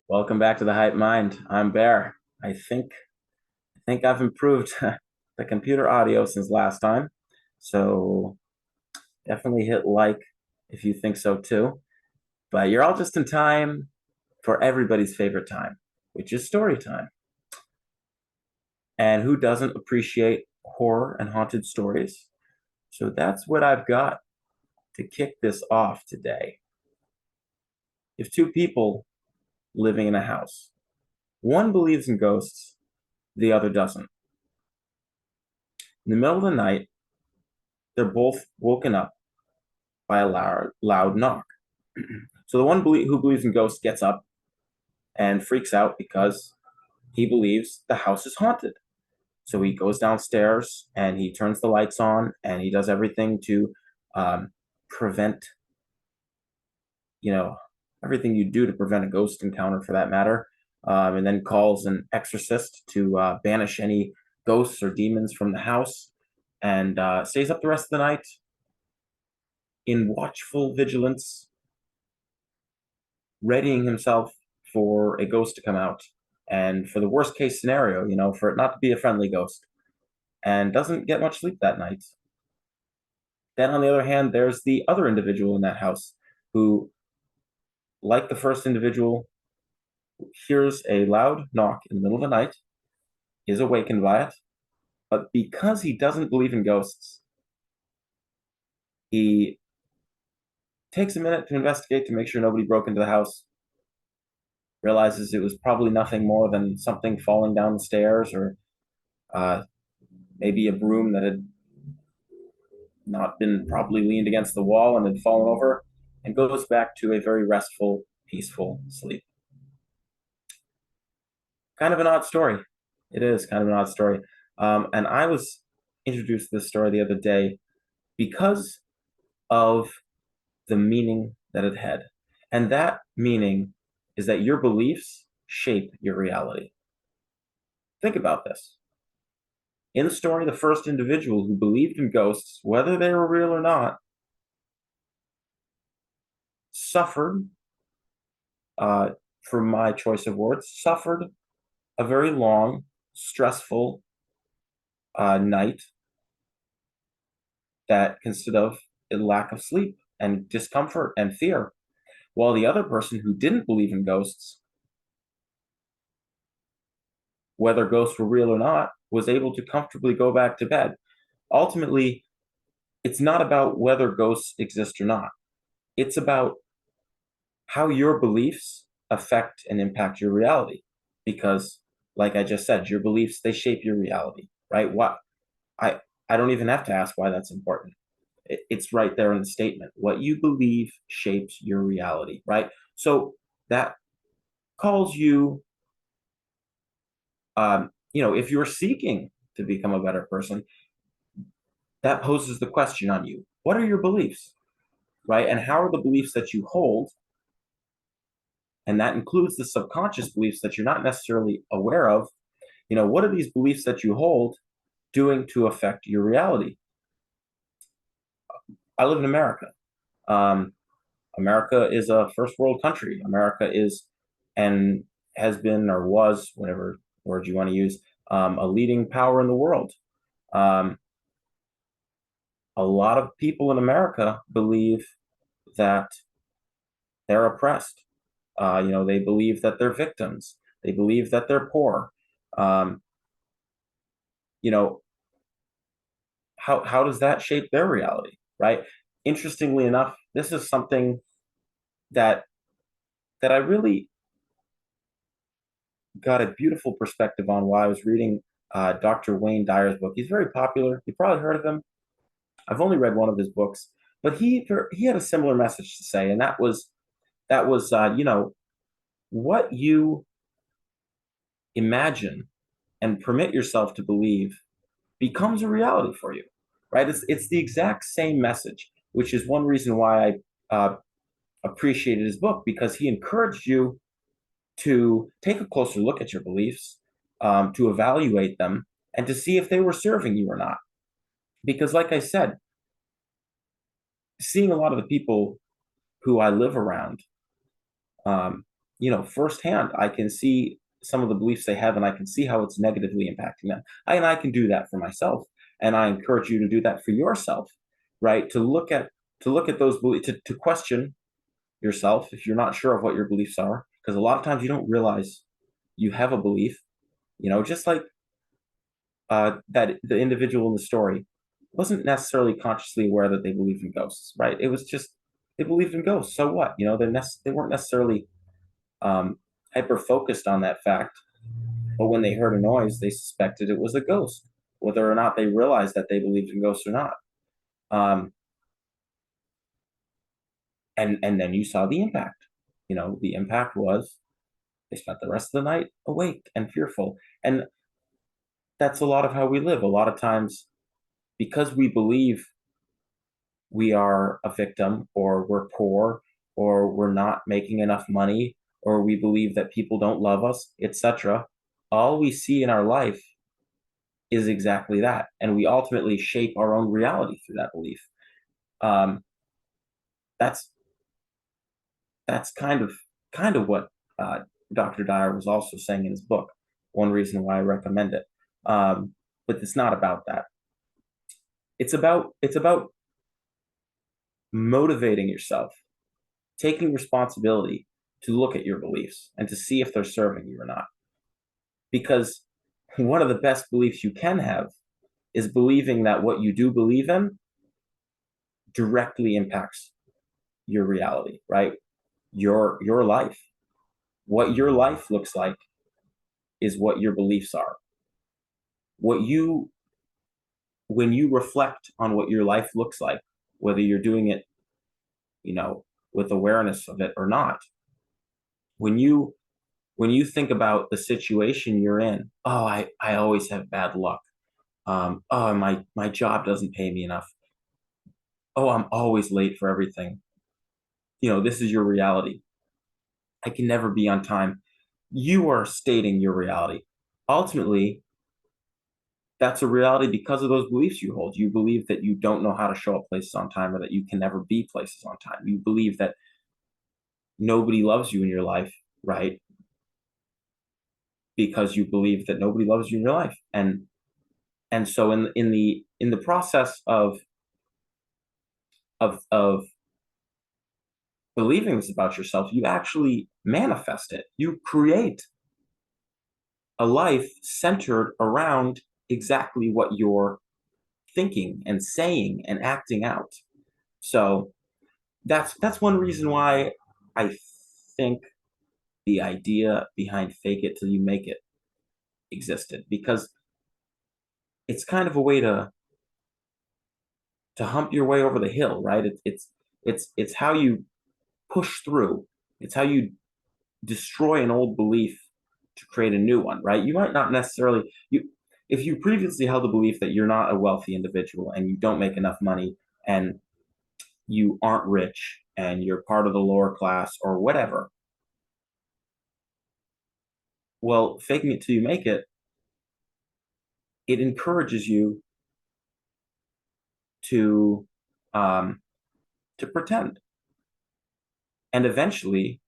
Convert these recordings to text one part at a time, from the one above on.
Welcome back to the Hype Mind. I'm Bear. I think I've improved the computer audio since last time. So definitely hit like if you think so too. But you're all just in time for everybody's favorite time, which is story time. And who doesn't appreciate horror and haunted stories? So that's what I've got to kick this off today. If two people living in a house, one believes in ghosts, the other doesn't. In the middle of the night, they're both woken up by a loud knock. So the one who believes in ghosts gets up and freaks out because he believes the house is haunted. So he goes downstairs and he turns the lights on and he does everything to prevent, everything you do to prevent a ghost encounter for that matter. And then calls an exorcist to banish any ghosts or demons from the house and stays up the rest of the night in watchful vigilance, readying himself for a ghost to come out and for the worst case scenario, for it not to be a friendly ghost, and doesn't get much sleep that night. Then, on the other hand, there's the other individual in that house who, like the first individual, hears a loud knock in the middle of the night, is awakened by it, but because he doesn't believe in ghosts, he takes a minute to investigate to make sure nobody broke into the house, realizes it was probably nothing more than something falling down the stairs or maybe a broom that had not been properly leaned against the wall and had fallen over, and goes back to a very restful, peaceful sleep. Kind of an odd story. It is kind of an odd story. And I was introduced to this story the other day because of the meaning that it had. And that meaning is that your beliefs shape your reality. Think about this. In the story, the first individual who believed in ghosts, whether they were real or not, suffered, for my choice of words, suffered a very long, stressful night that consisted of a lack of sleep and discomfort and fear, while the other person who didn't believe in ghosts, whether ghosts were real or not, was able to comfortably go back to bed. Ultimately, it's not about whether ghosts exist or not. It's about how your beliefs affect and impact your reality. Because, like I just said, your beliefs, they shape your reality, right? I don't even have to ask why that's important. It's right there in the statement. What you believe shapes your reality, right? So that calls you, if you're seeking to become a better person, that poses the question on you. What are your beliefs, right? And how are the beliefs that you hold, and that includes the subconscious beliefs that you're not necessarily aware of, what are these beliefs that you hold doing to affect your reality? I live in America. America is a first world country. America is and has been or was, whatever word you want to use, a leading power in the world. A lot of people in America believe that they're oppressed. They believe that they're victims. They believe that they're poor. You know, how does that shape their reality, right? Interestingly enough, this is something that I really got a beautiful perspective on while I was reading Dr. Wayne Dyer's book. He's very popular. You probably heard of him. I've only read one of his books, but he had a similar message to say, and that was what you imagine and permit yourself to believe becomes a reality for you, right? It's the exact same message, which is one reason why I appreciated his book, because he encouraged you to take a closer look at your beliefs, to evaluate them, and to see if they were serving you or not. Because, like I said, seeing a lot of the people who I live around, um, firsthand, I can see some of the beliefs they have, and I can see how it's negatively impacting them. And I can do that for myself, and I encourage you to do that for yourself, right? To look at those beliefs, to question yourself if you're not sure of what your beliefs are, because a lot of times you don't realize you have a belief. Just like that the individual in the story wasn't necessarily consciously aware that they believed in ghosts, right? It was just they believed in ghosts. So what? They weren't necessarily hyper focused on that fact, but when they heard a noise, they suspected it was a ghost, whether or not they realized that they believed in ghosts or not. Um, and then you saw the impact. The impact was they spent the rest of the night awake and fearful, and that's a lot of how we live. A lot of times, because we believe we are a victim, or we're poor, or we're not making enough money, or we believe that people don't love us, etc. All we see in our life is exactly that, and we ultimately shape our own reality through that belief. Um, that's that's kind of what Dr. Dyer was also saying in his book. One reason why I recommend it, but it's not about that. It's about motivating yourself, taking responsibility to look at your beliefs and to see if they're serving you or not. Because one of the best beliefs you can have is believing that what you do believe in directly impacts your reality, right? Your life. What your life looks like is what your beliefs are. What you When you reflect on what your life looks like, whether you're doing it, you know, with awareness of it or not, when you think about the situation you're in, oh, I always have bad luck. Oh, my job doesn't pay me enough. Oh, I'm always late for everything. This is your reality. I can never be on time. You are stating your reality. Ultimately, that's a reality because of those beliefs you hold. You believe that you don't know how to show up places on time, or that you can never be places on time. You believe that nobody loves you in your life, right? Because you believe that nobody loves you in your life. And so in the process of believing this about yourself, you actually manifest it. You create a life centered around exactly what you're thinking and saying and acting out. So that's one reason why I think the idea behind fake it till you make it existed, because it's kind of a way to hump your way over the hill, right? It's how you push through. It's how you destroy an old belief to create a new one, right? You might not necessarily you if you previously held the belief that you're not a wealthy individual and you don't make enough money and you aren't rich and you're part of the lower class or whatever. Well, faking it till you make it encourages you to um, to pretend, and eventually,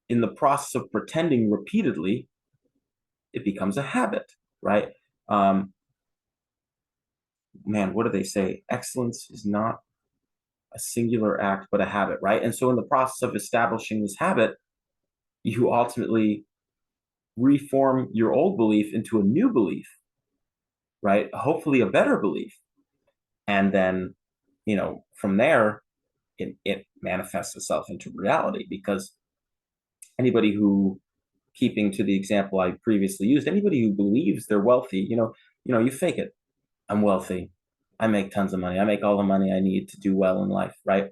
in the process of pretending repeatedly, it becomes a habit, right? Um, Man, what do they say? Excellence is not a singular act, but a habit, right? And so, in the process of establishing this habit, you ultimately reform your old belief into a new belief, right? Hopefully, a better belief. And then, from there, it manifests itself into reality, because anybody who, keeping to the example I previously used, anybody who believes they're wealthy, you fake it. I'm wealthy. I make tons of money. I make all the money I need to do well in life, right?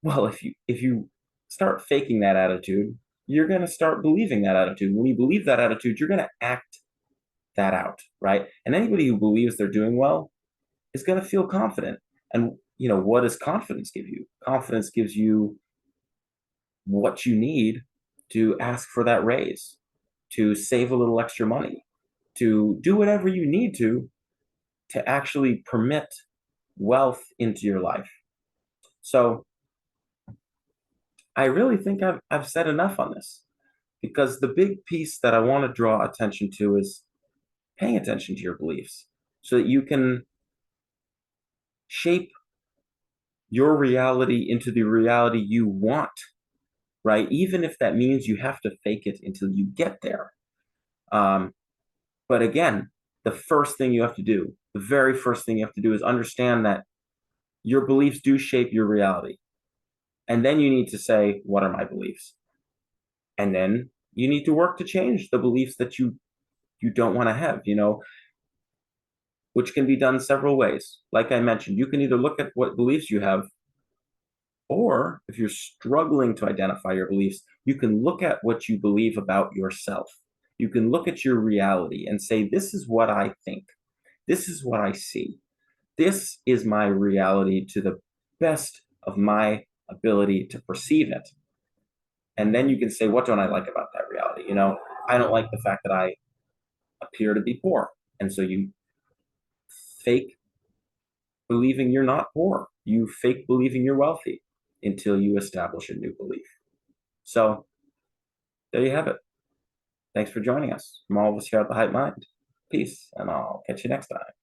Well, if you start faking that attitude, you're going to start believing that attitude. When you believe that attitude, you're going to act that out, right? And anybody who believes they're doing well is going to feel confident. And what does confidence give you? Confidence gives you what you need to ask for that raise, to save a little extra money, to do whatever you need to to actually permit wealth into your life. So I really think I've said enough on this, because the big piece that I want to draw attention to is paying attention to your beliefs so that you can shape your reality into the reality you want, right? Even if that means you have to fake it until you get there. Um, but again, the first thing you have to do, the very first thing you have to do is understand that your beliefs do shape your reality. And then you need to say, what are my beliefs? And then you need to work to change the beliefs that you don't want to have, which can be done several ways. Like I mentioned, you can either look at what beliefs you have, or if you're struggling to identify your beliefs, you can look at what you believe about yourself. You can look at your reality and say, this is what I think. This is what I see. This is my reality to the best of my ability to perceive it. And then you can say, what don't I like about that reality? I don't like the fact that I appear to be poor. And so you fake believing you're not poor. You fake believing you're wealthy until you establish a new belief. So there you have it. Thanks for joining us from all of us here at the Hype Mind. Peace, and I'll catch you next time.